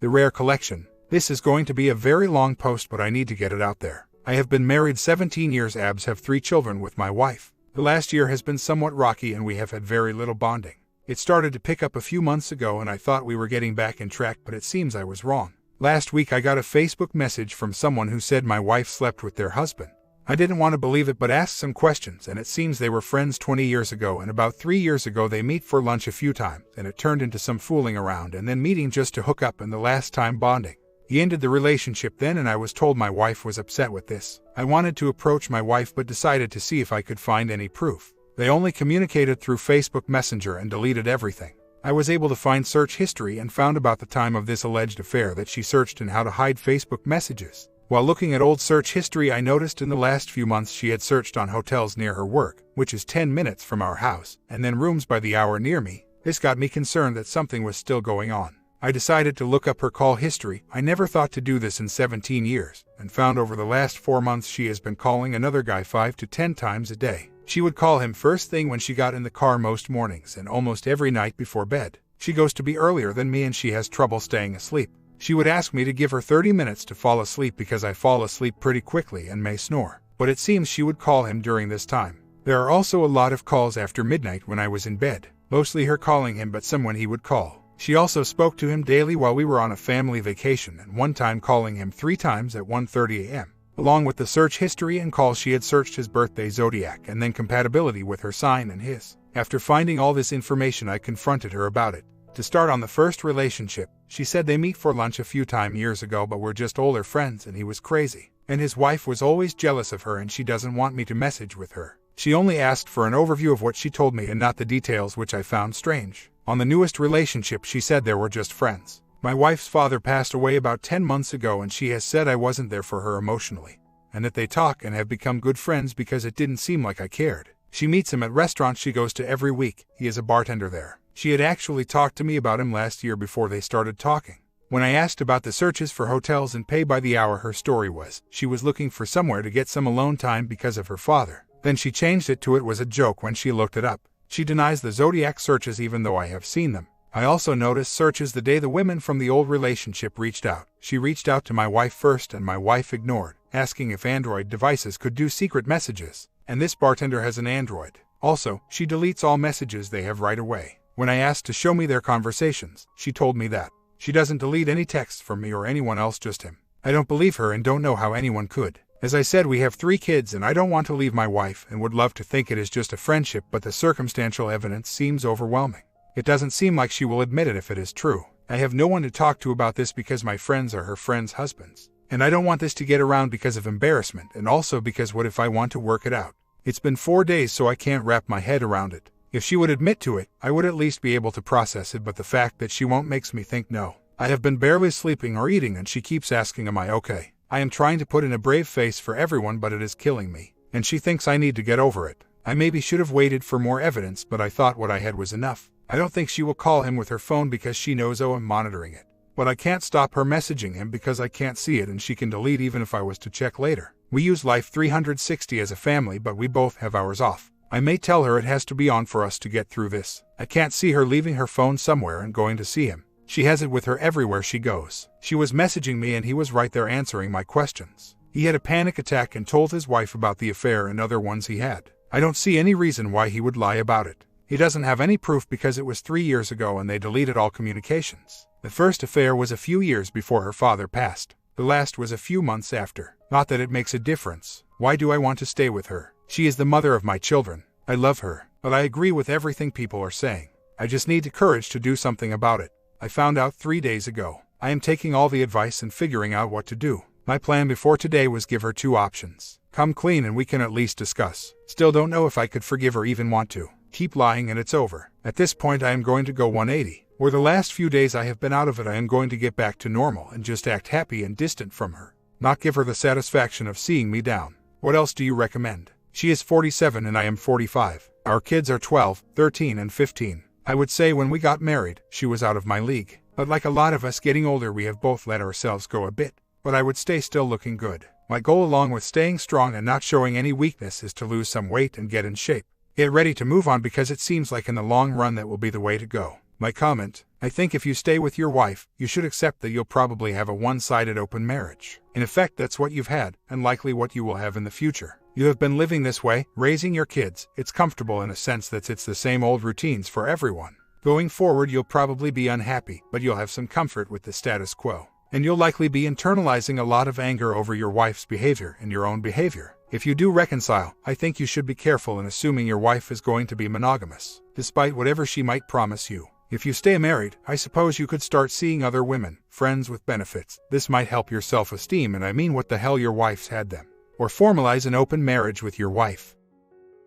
The Rare Collection. This is going to be a very long post, but I need to get it out there. I have been married 17 years, have 3 children with my wife. The last year has been somewhat rocky and we have had very little bonding. It started to pick up a few months ago and I thought we were getting back in track, but it seems I was wrong. Last week I got a Facebook message from someone who said my wife slept with their husband. I didn't want to believe it but asked some questions, and it seems they were friends 20 years ago, and about 3 years ago they meet for lunch a few times, and it turned into some fooling around and then meeting just to hook up, and the last time bonding. He ended the relationship then, and I was told my wife was upset with this. I wanted to approach my wife but decided to see if I could find any proof. They only communicated through Facebook Messenger and deleted everything. I was able to find search history and found about the time of this alleged affair that she searched and how to hide Facebook messages. While looking at old search history, I noticed in the last few months she had searched on hotels near her work, which is 10 minutes from our house, and then rooms by the hour near me. This got me concerned that something was still going on. I decided to look up her call history. I never thought to do this in 17 years, and found over the last 4 months she has been calling another guy 5 to 10 times a day. She would call him first thing when she got in the car most mornings and almost every night before bed. She goes to be earlier than me and she has trouble staying asleep. She would ask me to give her 30 minutes to fall asleep because I fall asleep pretty quickly and may snore, but it seems she would call him during this time. There are also a lot of calls after midnight when I was in bed, mostly her calling him but someone he would call. She also spoke to him daily while we were on a family vacation, and one time calling him 3 times at 1:30 a.m. Along with the search history and calls, she had searched his birthday, zodiac, and then compatibility with her sign and his. After finding all this information, I confronted her about it. To start on the first relationship, she said they meet for lunch a few times years ago but were just older friends, and he was crazy. And his wife was always jealous of her and she doesn't want me to message with her. She only asked for an overview of what she told me and not the details, which I found strange. On the newest relationship, she said they were just friends. My wife's father passed away about 10 months ago and she has said I wasn't there for her emotionally, and that they talk and have become good friends because it didn't seem like I cared. She meets him at restaurants she goes to every week. He is a bartender there. She had actually talked to me about him last year before they started talking. When I asked about the searches for hotels and pay by the hour, her story was she was looking for somewhere to get some alone time because of her father. Then she changed it to it was a joke when she looked it up. She denies the zodiac searches even though I have seen them. I also noticed searches the day the women from the old relationship reached out. She reached out to my wife first and my wife ignored, asking if Android devices could do secret messages. And this bartender has an Android. Also, she deletes all messages they have right away. When I asked to show me their conversations, she told me that she doesn't delete any texts from me or anyone else, just him. I don't believe her and don't know how anyone could. As I said, we have 3 kids and I don't want to leave my wife and would love to think it is just a friendship, but the circumstantial evidence seems overwhelming. It doesn't seem like she will admit it if it is true. I have no one to talk to about this because my friends are her friends' husbands. And I don't want this to get around because of embarrassment, and also because what if I want to work it out? It's been 4 days so I can't wrap my head around it. If she would admit to it, I would at least be able to process it, but the fact that she won't makes me think no. I have been barely sleeping or eating and she keeps asking am I okay? I am trying to put in a brave face for everyone but it is killing me. And she thinks I need to get over it. I maybe should have waited for more evidence, but I thought what I had was enough. I don't think she will call him with her phone because she knows I'm monitoring it. But I can't stop her messaging him because I can't see it and she can delete even if I was to check later. We use Life 360 as a family but we both have ours off. I may tell her it has to be on for us to get through this. I can't see her leaving her phone somewhere and going to see him. She has it with her everywhere she goes. She was messaging me and he was right there answering my questions. He had a panic attack and told his wife about the affair and other ones he had. I don't see any reason why he would lie about it. He doesn't have any proof because it was 3 years ago and they deleted all communications. The first affair was a few years before her father passed. The last was a few months after. Not that it makes a difference. Why do I want to stay with her? She is the mother of my children. I love her, but I agree with everything people are saying. I just need the courage to do something about it. I found out 3 days ago. I am taking all the advice and figuring out what to do. My plan before today was give her 2 options. Come clean and we can at least discuss. Still don't know if I could forgive or even want to. Keep lying and it's over. At this point I am going to go 180. Where the last few days I have been out of it, I am going to get back to normal and just act happy and distant from her. Not give her the satisfaction of seeing me down. What else do you recommend? She is 47 and I am 45. Our kids are 12, 13 and 15. I would say when we got married, she was out of my league. But like a lot of us getting older, we have both let ourselves go a bit. But I would stay still looking good. My goal along with staying strong and not showing any weakness is to lose some weight and get in shape. Get ready to move on because it seems like in the long run that will be the way to go. My comment, I think if you stay with your wife, you should accept that you'll probably have a one-sided open marriage. In effect, that's what you've had, and likely what you will have in the future. You have been living this way, raising your kids. It's comfortable in a sense that it's the same old routines for everyone. Going forward, you'll probably be unhappy, but you'll have some comfort with the status quo. And you'll likely be internalizing a lot of anger over your wife's behavior and your own behavior. If you do reconcile, I think you should be careful in assuming your wife is going to be monogamous, despite whatever she might promise you. If you stay married, I suppose you could start seeing other women, friends with benefits. This might help your self-esteem, and I mean what the hell, your wife's had them. Or formalize an open marriage with your wife.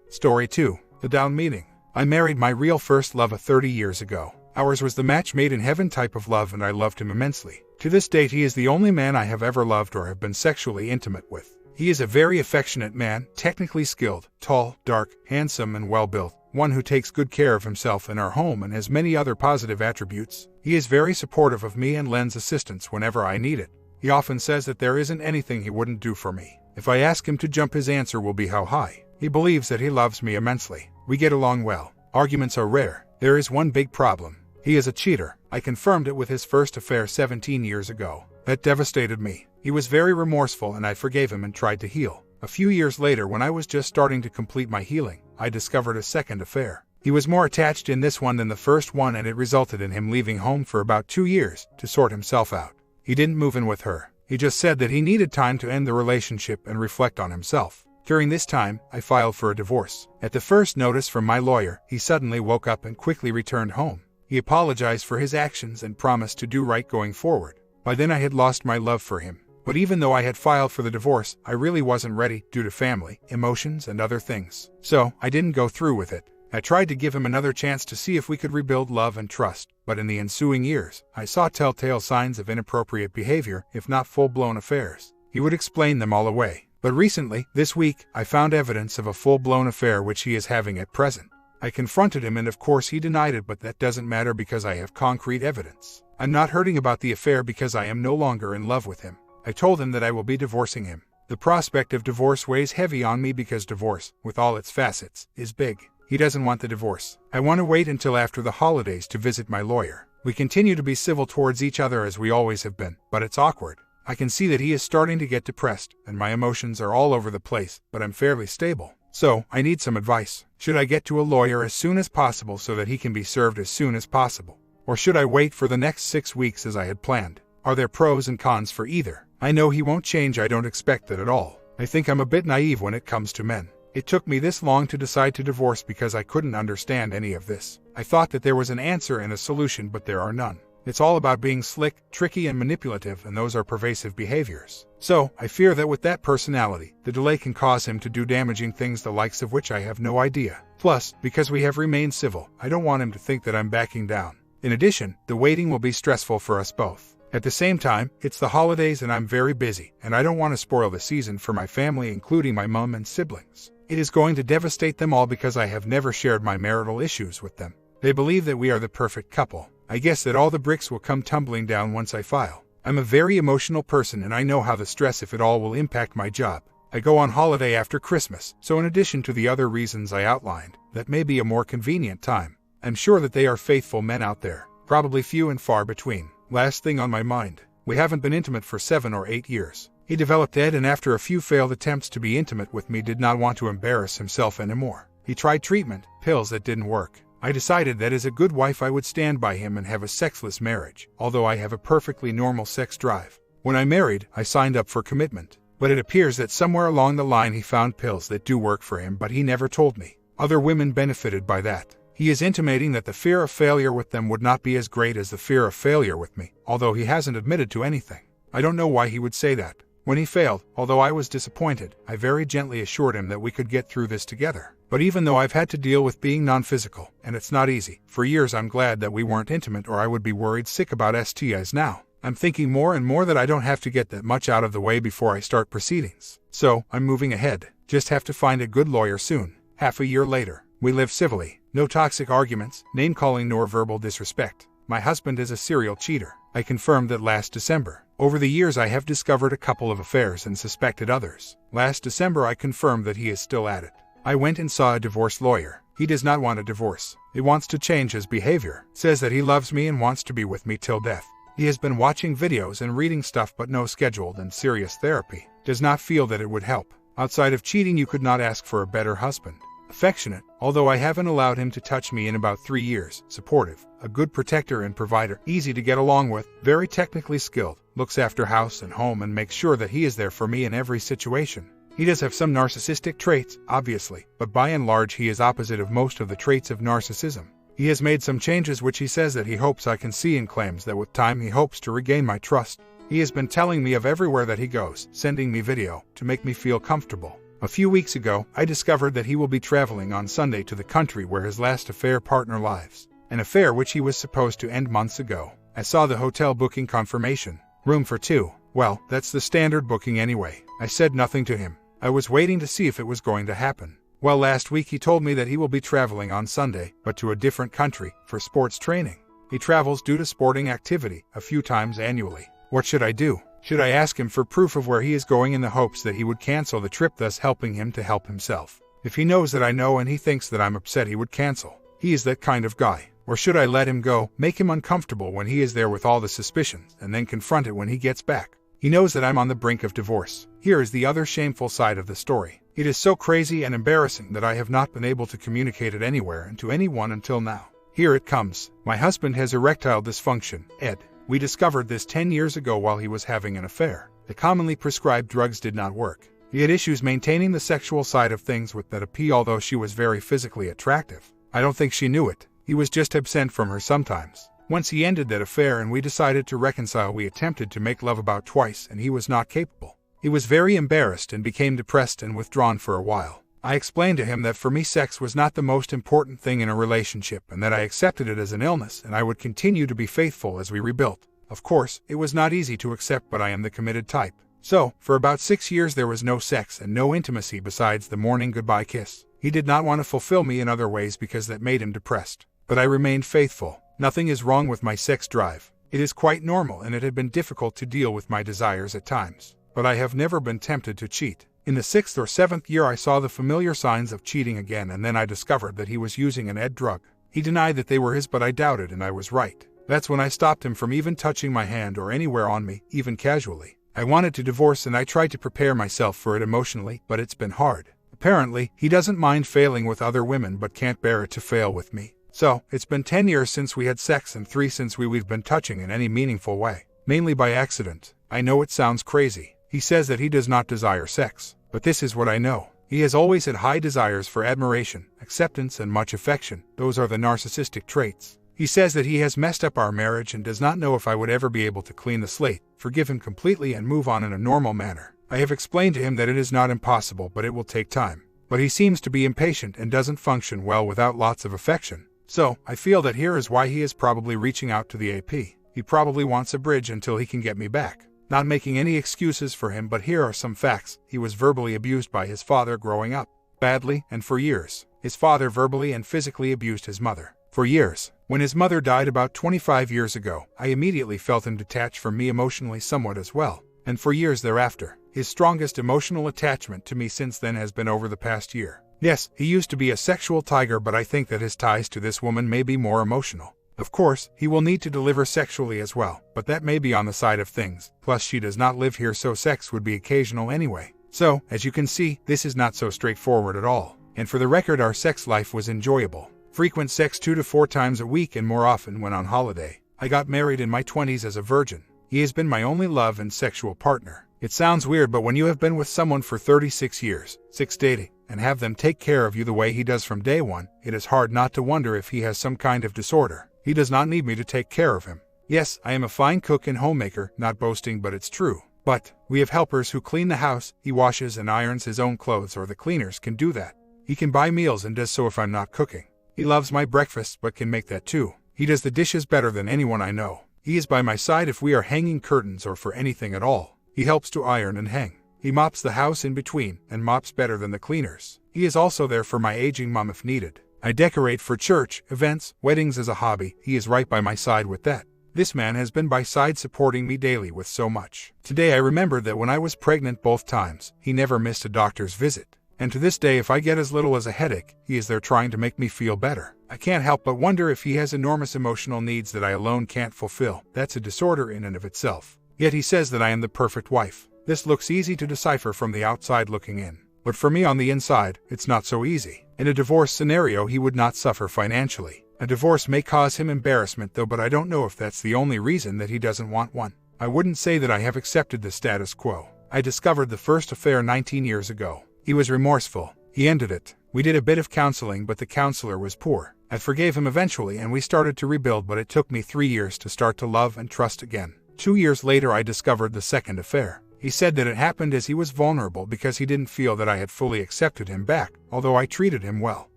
Story 2. The Down Meeting. I married my real first love 30 years ago. Ours was the match made in heaven type of love, and I loved him immensely. To this date, he is the only man I have ever loved or have been sexually intimate with. He is a very affectionate man, technically skilled, tall, dark, handsome, and well-built. One who takes good care of himself in our home and has many other positive attributes. He is very supportive of me and lends assistance whenever I need it. He often says that there isn't anything he wouldn't do for me. If I ask him to jump, his answer will be how high. He believes that he loves me immensely. We get along well. Arguments are rare. There is one big problem. He is a cheater. I confirmed it with his first affair 17 years ago. That devastated me. He was very remorseful, and I forgave him and tried to heal. A few years later, when I was just starting to complete my healing, I discovered a second affair. He was more attached in this one than the first one, and it resulted in him leaving home for about 2 years to sort himself out. He didn't move in with her. He just said that he needed time to end the relationship and reflect on himself. During this time, I filed for a divorce. At the first notice from my lawyer, he suddenly woke up and quickly returned home. He apologized for his actions and promised to do right going forward. By then I had lost my love for him. But even though I had filed for the divorce, I really wasn't ready due to family, emotions, and other things. So, I didn't go through with it. I tried to give him another chance to see if we could rebuild love and trust, but in the ensuing years, I saw telltale signs of inappropriate behavior, if not full-blown affairs. He would explain them all away. But recently, this week, I found evidence of a full-blown affair which he is having at present. I confronted him, and of course he denied it, but that doesn't matter because I have concrete evidence. I'm not hurting about the affair because I am no longer in love with him. I told him that I will be divorcing him. The prospect of divorce weighs heavy on me because divorce, with all its facets, is big. He doesn't want the divorce. I want to wait until after the holidays to visit my lawyer. We continue to be civil towards each other as we always have been, but it's awkward. I can see that he is starting to get depressed, and my emotions are all over the place, but I'm fairly stable. So, I need some advice. Should I get to a lawyer as soon as possible so that he can be served as soon as possible? Or should I wait for the next 6 weeks as I had planned? Are there pros and cons for either? I know he won't change. I don't expect that at all. I think I'm a bit naive when it comes to men. It took me this long to decide to divorce because I couldn't understand any of this. I thought that there was an answer and a solution, but there are none. It's all about being slick, tricky, and manipulative, and those are pervasive behaviors. So, I fear that with that personality, the delay can cause him to do damaging things the likes of which I have no idea. Plus, because we have remained civil, I don't want him to think that I'm backing down. In addition, the waiting will be stressful for us both. At the same time, it's the holidays and I'm very busy, and I don't want to spoil the season for my family, including my mom and siblings. It is going to devastate them all because I have never shared my marital issues with them. They believe that we are the perfect couple. I guess that all the bricks will come tumbling down once I file. I'm a very emotional person, and I know how the stress, if at all, will impact my job. I go on holiday after Christmas, so in addition to the other reasons I outlined, that may be a more convenient time. I'm sure that they are faithful men out there, probably few and far between. Last thing on my mind. We haven't been intimate for 7 or 8 years. He developed Ed, and after a few failed attempts to be intimate with me, did not want to embarrass himself anymore. He tried treatment, pills that didn't work. I decided that as a good wife I would stand by him and have a sexless marriage, although I have a perfectly normal sex drive. When I married, I signed up for commitment. But it appears that somewhere along the line he found pills that do work for him, but he never told me. Other women benefited by that. He is intimating that the fear of failure with them would not be as great as the fear of failure with me, although he hasn't admitted to anything. I don't know why he would say that. When he failed, although I was disappointed, I very gently assured him that we could get through this together. But even though I've had to deal with being non-physical, and it's not easy, for years I'm glad that we weren't intimate, or I would be worried sick about STIs now. I'm thinking more and more that I don't have to get that much out of the way before I start proceedings. So, I'm moving ahead. Just have to find a good lawyer soon. Half a year later. We live civilly. No toxic arguments, name-calling, nor verbal disrespect. My husband is a serial cheater. I confirmed that last December. Over the years I have discovered a couple of affairs and suspected others. Last December I confirmed that he is still at it. I went and saw a divorce lawyer. He does not want a divorce. He wants to change his behavior, says that he loves me and wants to be with me till death. He has been watching videos and reading stuff but no scheduled and serious therapy. Does not feel that it would help. Outside of cheating, you could not ask for a better husband. Affectionate, although I haven't allowed him to touch me in about 3 years. Supportive, a good protector and provider, easy to get along with, very technically skilled, looks after house and home and makes sure that he is there for me in every situation. He does have some narcissistic traits, obviously, but by and large he is opposite of most of the traits of narcissism. He has made some changes which he says that he hopes I can see and claims that with time he hopes to regain my trust. He has been telling me of everywhere that he goes, sending me video, to make me feel comfortable. A few weeks ago, I discovered that he will be traveling on Sunday to the country where his last affair partner lives. An affair which he was supposed to end months ago. I saw the hotel booking confirmation. Room for 2. Well, that's the standard booking anyway. I said nothing to him. I was waiting to see if it was going to happen. Well, last week he told me that he will be traveling on Sunday, but to a different country, for sports training. He travels due to sporting activity, a few times annually. What should I do? Should I ask him for proof of where he is going in the hopes that he would cancel the trip, thus helping him to help himself? If he knows that I know and he thinks that I'm upset, he would cancel. He is that kind of guy. Or should I let him go, make him uncomfortable when he is there with all the suspicions, and then confront it when he gets back? He knows that I'm on the brink of divorce. Here is the other shameful side of the story. It is so crazy and embarrassing that I have not been able to communicate it anywhere and to anyone until now. Here it comes. My husband has erectile dysfunction, ED. We discovered this 10 years ago while he was having an affair. The commonly prescribed drugs did not work. He had issues maintaining the sexual side of things with that P, although she was very physically attractive. I don't think she knew it. He was just absent from her sometimes. Once he ended that affair and we decided to reconcile, we attempted to make love about twice and he was not capable. He was very embarrassed and became depressed and withdrawn for a while. I explained to him that for me sex was not the most important thing in a relationship and that I accepted it as an illness and I would continue to be faithful as we rebuilt. Of course, it was not easy to accept, but I am the committed type. So, for about 6 years there was no sex and no intimacy besides the morning goodbye kiss. He did not want to fulfill me in other ways because that made him depressed. But I remained faithful. Nothing is wrong with my sex drive. It is quite normal and it had been difficult to deal with my desires at times. But I have never been tempted to cheat. In the 6th or 7th year I saw the familiar signs of cheating again, and then I discovered that he was using an ED drug. He denied that they were his, but I doubted and I was right. That's when I stopped him from even touching my hand or anywhere on me, even casually. I wanted to divorce and I tried to prepare myself for it emotionally, but it's been hard. Apparently, he doesn't mind failing with other women but can't bear it to fail with me. So, it's been 10 years since we had sex and 3 since we've been touching in any meaningful way. Mainly by accident. I know it sounds crazy. He says that he does not desire sex. But this is what I know. He has always had high desires for admiration, acceptance, and much affection. Those are the narcissistic traits. He says that he has messed up our marriage and does not know if I would ever be able to clean the slate, forgive him completely, and move on in a normal manner. I have explained to him that it is not impossible, but it will take time. But he seems to be impatient and doesn't function well without lots of affection. So, I feel that here is why he is probably reaching out to the AP. He probably wants a bridge until he can get me back. Not making any excuses for him, but here are some facts. He was verbally abused by his father growing up. Badly, and for years. His father verbally and physically abused his mother. For years. When his mother died about 25 years ago, I immediately felt him detach from me emotionally somewhat as well. And for years thereafter. His strongest emotional attachment to me since then has been over the past year. Yes, he used to be a sexual tiger, but I think that his ties to this woman may be more emotional. Of course, he will need to deliver sexually as well, but that may be on the side of things. Plus, she does not live here, so sex would be occasional anyway. So, as you can see, this is not so straightforward at all. And for the record, our sex life was enjoyable. Frequent sex 2 to 4 times a week and more often when on holiday. I got married in my 20s as a virgin. He has been my only love and sexual partner. It sounds weird, but when you have been with someone for 36 years, 6 dating, and have them take care of you the way he does from day one, it is hard not to wonder if he has some kind of disorder. He does not need me to take care of him. Yes, I am a fine cook and homemaker, not boasting, but it's true. But we have helpers who clean the house. He washes and irons his own clothes, or the cleaners can do that. He can buy meals and does so if I'm not cooking. He loves my breakfast but can make that too. He does the dishes better than anyone I know. He is by my side if we are hanging curtains or for anything at all. He helps to iron and hang. He mops the house in between, and mops better than the cleaners. He is also there for my aging mom if needed. I decorate for church, events, weddings as a hobby. He is right by my side with that. This man has been by side supporting me daily with so much. Today I remembered that when I was pregnant both times, he never missed a doctor's visit. And to this day, if I get as little as a headache, he is there trying to make me feel better. I can't help but wonder if he has enormous emotional needs that I alone can't fulfill. That's a disorder in and of itself. Yet he says that I am the perfect wife. This looks easy to decipher from the outside looking in. But for me on the inside, it's not so easy. In a divorce scenario, he would not suffer financially. A divorce may cause him embarrassment though, but I don't know if that's the only reason that he doesn't want one. I wouldn't say that I have accepted the status quo. I discovered the first affair 19 years ago. He was remorseful. He ended it. We did a bit of counseling, but the counselor was poor. I forgave him eventually and we started to rebuild, but it took me 3 years to start to love and trust again. 2 years later I discovered the second affair. He said that it happened as he was vulnerable because he didn't feel that I had fully accepted him back, although I treated him well.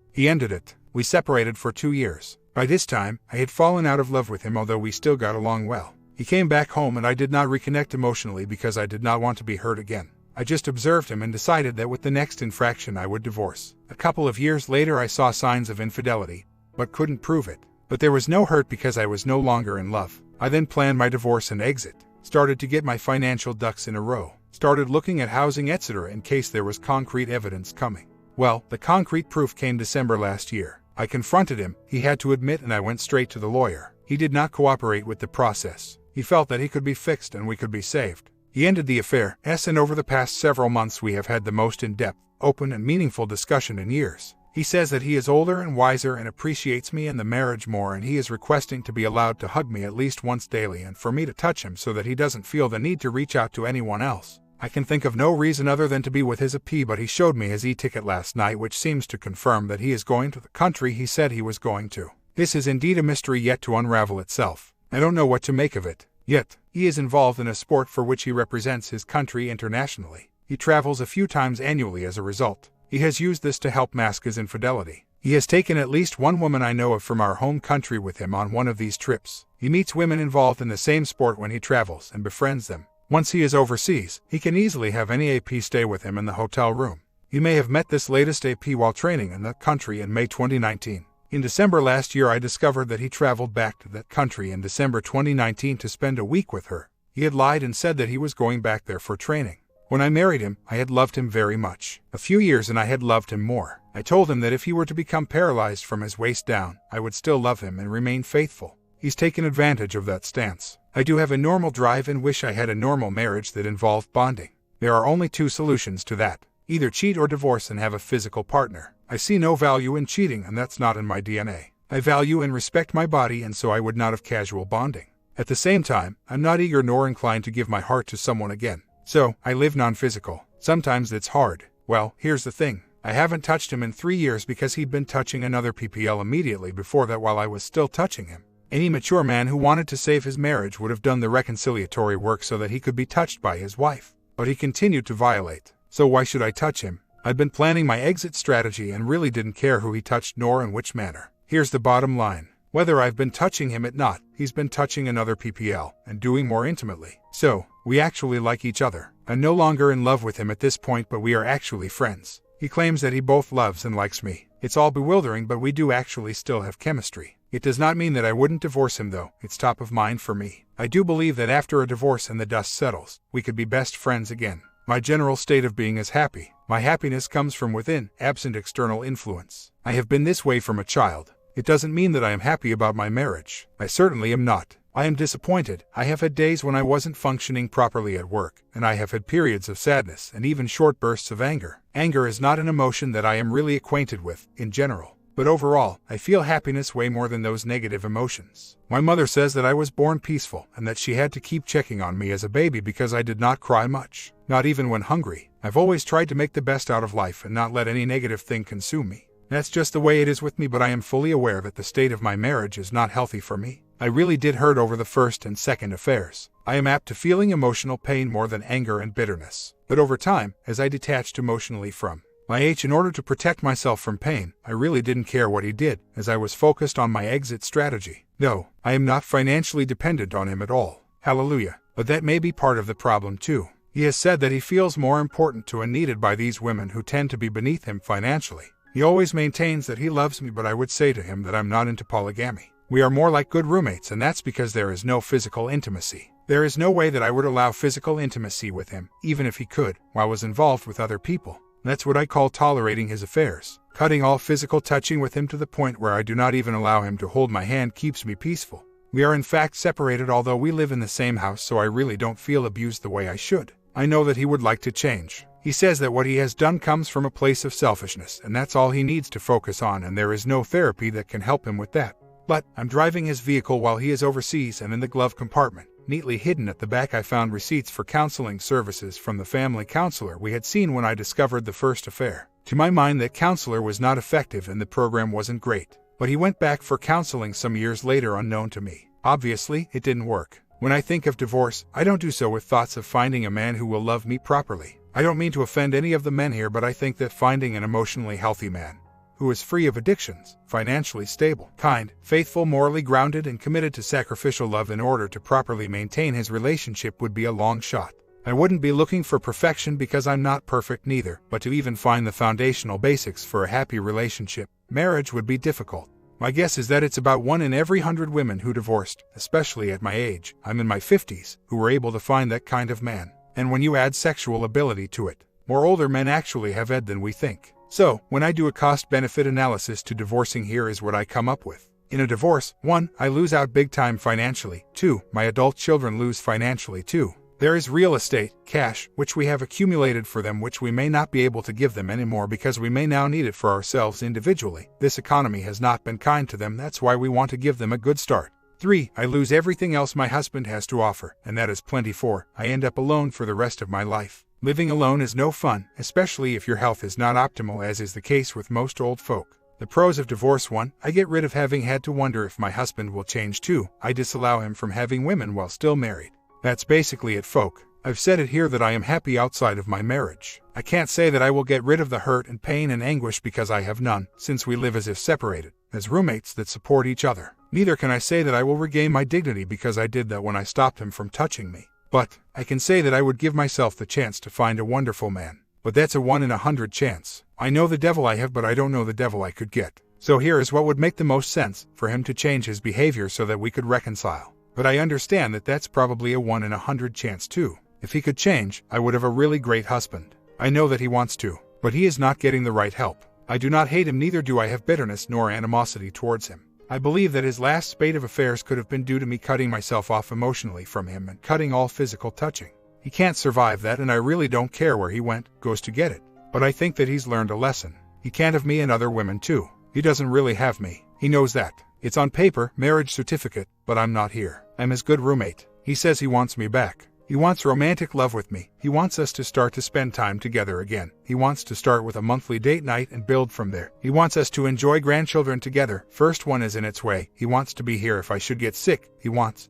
He ended it. We separated for 2 years. By this time, I had fallen out of love with him, although we still got along well. He came back home and I did not reconnect emotionally because I did not want to be hurt again. I just observed him and decided that with the next infraction I would divorce. A couple of years later I saw signs of infidelity, but couldn't prove it. But there was no hurt because I was no longer in love. I then planned my divorce and exit. Started to get my financial ducks in a row. Started looking at housing etc. in case there was concrete evidence coming. Well, the concrete proof came December last year. I confronted him, he had to admit, and I went straight to the lawyer. He did not cooperate with the process. He felt that he could be fixed and we could be saved. He ended the affair, and over the past several months we have had the most in-depth, open and meaningful discussion in years. He says that he is older and wiser and appreciates me and the marriage more, and he is requesting to be allowed to hug me at least once daily and for me to touch him so that he doesn't feel the need to reach out to anyone else. I can think of no reason other than to be with his AP, but he showed me his e-ticket last night, which seems to confirm that he is going to the country he said he was going to. This is indeed a mystery yet to unravel itself. I don't know what to make of it. Yet, he is involved in a sport for which he represents his country internationally. He travels a few times annually as a result. He has used this to help mask his infidelity. He has taken at least one woman I know of from our home country with him on one of these trips. He meets women involved in the same sport when he travels and befriends them. Once he is overseas, he can easily have any AP stay with him in the hotel room. You may have met this latest AP while training in that country in May 2019. In December last year I discovered that he traveled back to that country in December 2019 to spend a week with her. He had lied and said that he was going back there for training. When I married him, I had loved him very much. A few years and I had loved him more. I told him that if he were to become paralyzed from his waist down, I would still love him and remain faithful. He's taken advantage of that stance. I do have a normal drive and wish I had a normal marriage that involved bonding. There are only two solutions to that. Either cheat or divorce and have a physical partner. I see no value in cheating, and that's not in my DNA. I value and respect my body, and so I would not have casual bonding. At the same time, I'm not eager nor inclined to give my heart to someone again. So, I live non-physical. Sometimes it's hard. Well, here's the thing. I haven't touched him in 3 years because he'd been touching another PPL immediately before that while I was still touching him. Any mature man who wanted to save his marriage would have done the reconciliatory work so that he could be touched by his wife. But he continued to violate. So why should I touch him? I'd been planning my exit strategy and really didn't care who he touched nor in which manner. Here's the bottom line. Whether I've been touching him or not, he's been touching another PPL and doing more intimately. So, we actually like each other. I'm no longer in love with him at this point, but we are actually friends. He claims that he both loves and likes me. It's all bewildering, but we do actually still have chemistry. It does not mean that I wouldn't divorce him though. It's top of mind for me. I do believe that after a divorce and the dust settles, we could be best friends again. My general state of being is happy. My happiness comes from within, absent external influence. I have been this way from a child. It doesn't mean that I am happy about my marriage. I certainly am not. I am disappointed. I have had days when I wasn't functioning properly at work, and I have had periods of sadness and even short bursts of anger. Anger is not an emotion that I am really acquainted with, in general. But overall, I feel happiness way more than those negative emotions. My mother says that I was born peaceful and that she had to keep checking on me as a baby because I did not cry much, not even when hungry. I've always tried to make the best out of life and not let any negative thing consume me. That's just the way it is with me, but I am fully aware that the state of my marriage is not healthy for me. I really did hurt over the first and second affairs. I am apt to feeling emotional pain more than anger and bitterness. But over time, as I detached emotionally from my H in order to protect myself from pain, I really didn't care what he did, as I was focused on my exit strategy. No, I am not financially dependent on him at all. Hallelujah. But that may be part of the problem too. He has said that he feels more important to and needed by these women who tend to be beneath him financially. He always maintains that he loves me, but I would say to him that I'm not into polygamy. We are more like good roommates, and that's because there is no physical intimacy. There is no way that I would allow physical intimacy with him, even if he could, while I was involved with other people. That's what I call tolerating his affairs. Cutting all physical touching with him to the point where I do not even allow him to hold my hand keeps me peaceful. We are in fact separated, although we live in the same house, so I really don't feel abused the way I should. I know that he would like to change. He says that what he has done comes from a place of selfishness, and that's all he needs to focus on, and there is no therapy that can help him with that. But I'm driving his vehicle while he is overseas, and in the glove compartment, neatly hidden at the back, I found receipts for counseling services from the family counselor we had seen when I discovered the first affair. To my mind, that counselor was not effective and the program wasn't great. But he went back for counseling some years later unknown to me. Obviously, it didn't work. When I think of divorce, I don't do so with thoughts of finding a man who will love me properly. I don't mean to offend any of the men here, but I think that finding an emotionally healthy man who is free of addictions, financially stable, kind, faithful, morally grounded, and committed to sacrificial love in order to properly maintain his relationship would be a long shot. I wouldn't be looking for perfection because I'm not perfect neither, but to even find the foundational basics for a happy relationship, marriage would be difficult. My guess is that it's about 1 in every 100 women who divorced, especially at my age, I'm in my 50s, who were able to find that kind of man. And when you add sexual ability to it, more older men actually have it than we think. So, when I do a cost-benefit analysis to divorcing, here is what I come up with. In a divorce, 1, I lose out big time financially. 2, my adult children lose financially too. There is real estate, cash, which we have accumulated for them, which we may not be able to give them anymore because we may now need it for ourselves individually. This economy has not been kind to them, that's why we want to give them a good start. 3, I lose everything else my husband has to offer, and that is plenty. 4, I end up alone for the rest of my life. Living alone is no fun, especially if your health is not optimal, as is the case with most old folk. The pros of divorce: 1, I get rid of having had to wonder if my husband will change. 2, I disallow him from having women while still married. That's basically it, folk. I've said it here that I am happy outside of my marriage. I can't say that I will get rid of the hurt and pain and anguish because I have none, since we live as if separated, as roommates that support each other. Neither can I say that I will regain my dignity because I did that when I stopped him from touching me. But I can say that I would give myself the chance to find a wonderful man. But that's a 1 in 100 chance. I know the devil I have, but I don't know the devil I could get. So here is what would make the most sense: for him to change his behavior so that we could reconcile. But I understand that that's probably a 1 in 100 chance too. If he could change, I would have a really great husband. I know that he wants to, but he is not getting the right help. I do not hate him, neither do I have bitterness nor animosity towards him. I believe that his last spate of affairs could have been due to me cutting myself off emotionally from him and cutting all physical touching. He can't survive that, and I really don't care where he went, goes to get it. But I think that he's learned a lesson. He can't have me and other women too. He doesn't really have me. He knows that. It's on paper, marriage certificate, but I'm not here. I'm his good roommate. He says he wants me back. He wants romantic love with me. He wants us to start to spend time together again. He wants to start with a monthly date night and build from there. He wants us to enjoy grandchildren together. First one is in its way. He wants to be here if I should get sick. He wants.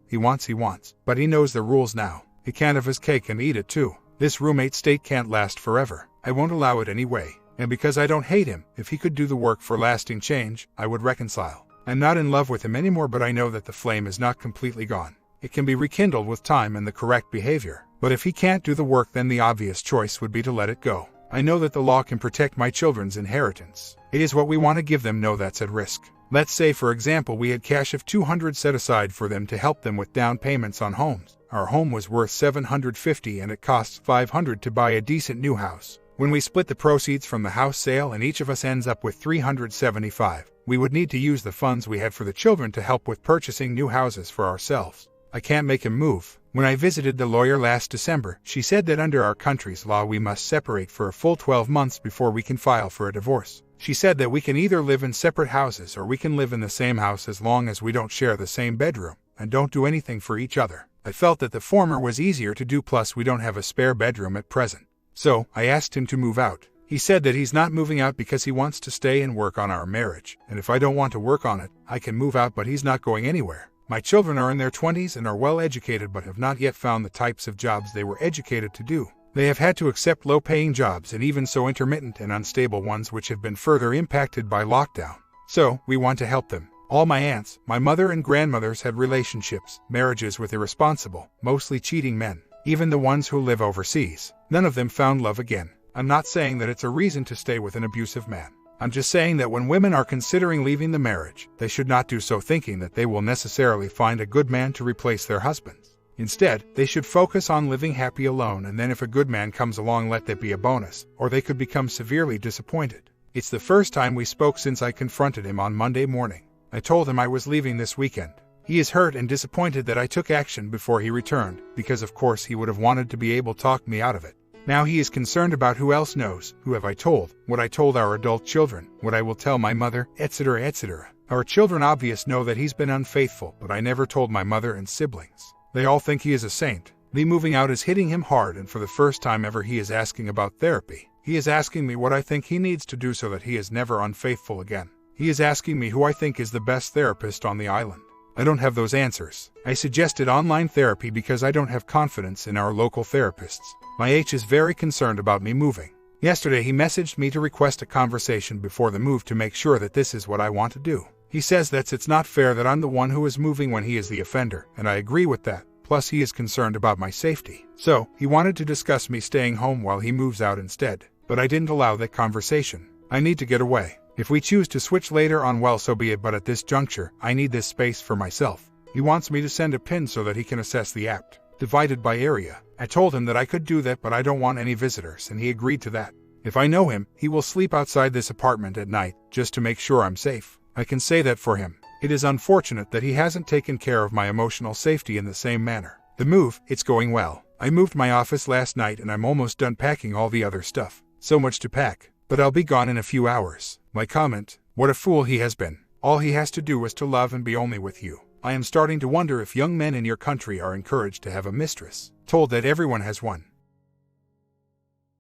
But he knows the rules now. He can't have his cake and eat it too. This roommate state can't last forever. I won't allow it anyway. And because I don't hate him, if he could do the work for lasting change, I would reconcile. I'm not in love with him anymore, but I know that the flame is not completely gone. It can be rekindled with time and the correct behavior. But if he can't do the work, then the obvious choice would be to let it go. I know that the law can protect my children's inheritance. It is what we want to give them. No, that's at risk. Let's say, for example, we had cash of $200 set aside for them to help them with down payments on homes. Our home was worth $750 and it costs $500 to buy a decent new house. When we split the proceeds from the house sale and each of us ends up with $375, we would need to use the funds we had for the children to help with purchasing new houses for ourselves. I can't make him move. When I visited the lawyer last December, she said that under our country's law we must separate for a full 12 months before we can file for a divorce. She said that we can either live in separate houses or we can live in the same house as long as we don't share the same bedroom and don't do anything for each other. I felt that the former was easier to do, plus we don't have a spare bedroom at present. So, I asked him to move out. He said that he's not moving out because he wants to stay and work on our marriage, and if I don't want to work on it, I can move out, but he's not going anywhere. My children are in their 20s and are well educated but have not yet found the types of jobs they were educated to do. They have had to accept low-paying jobs, and even so intermittent and unstable ones, which have been further impacted by lockdown. So, we want to help them. All my aunts, my mother and grandmothers had relationships, marriages with irresponsible, mostly cheating men. Even the ones who live overseas. None of them found love again. I'm not saying that it's a reason to stay with an abusive man. I'm just saying that when women are considering leaving the marriage, they should not do so thinking that they will necessarily find a good man to replace their husbands. Instead, they should focus on living happy alone, and then if a good man comes along, let that be a bonus, or they could become severely disappointed. It's the first time we spoke since I confronted him on Monday morning. I told him I was leaving this weekend. He is hurt and disappointed that I took action before he returned, because of course he would have wanted to be able to talk me out of it. Now he is concerned about who else knows, who have I told, what I told our adult children, what I will tell my mother, etc., etc. Our children obvious know that he's been unfaithful, but I never told my mother and siblings. They all think he is a saint. Me moving out is hitting him hard, and for the first time ever he is asking about therapy. He is asking me what I think he needs to do so that he is never unfaithful again. He is asking me who I think is the best therapist on the island. I don't have those answers. I suggested online therapy because I don't have confidence in our local therapists. My H is very concerned about me moving. Yesterday he messaged me to request a conversation before the move to make sure that this is what I want to do. He says that it's not fair that I'm the one who is moving when he is the offender, and I agree with that. Plus he is concerned about my safety. So, he wanted to discuss me staying home while he moves out instead. But I didn't allow that conversation. I need to get away. If we choose to switch later on, well, so be it, but at this juncture, I need this space for myself. He wants me to send a pin so that he can assess the app, divided by area. I told him that I could do that, but I don't want any visitors, and he agreed to that. If I know him, he will sleep outside this apartment at night, just to make sure I'm safe. I can say that for him. It is unfortunate that he hasn't taken care of my emotional safety in the same manner. The move, it's going well. I moved my office last night and I'm almost done packing all the other stuff. So much to pack. But I'll be gone in a few hours. My comment: what a fool he has been. All he has to do is to love and be only with you. I am starting to wonder if young men in your country are encouraged to have a mistress, told that everyone has one.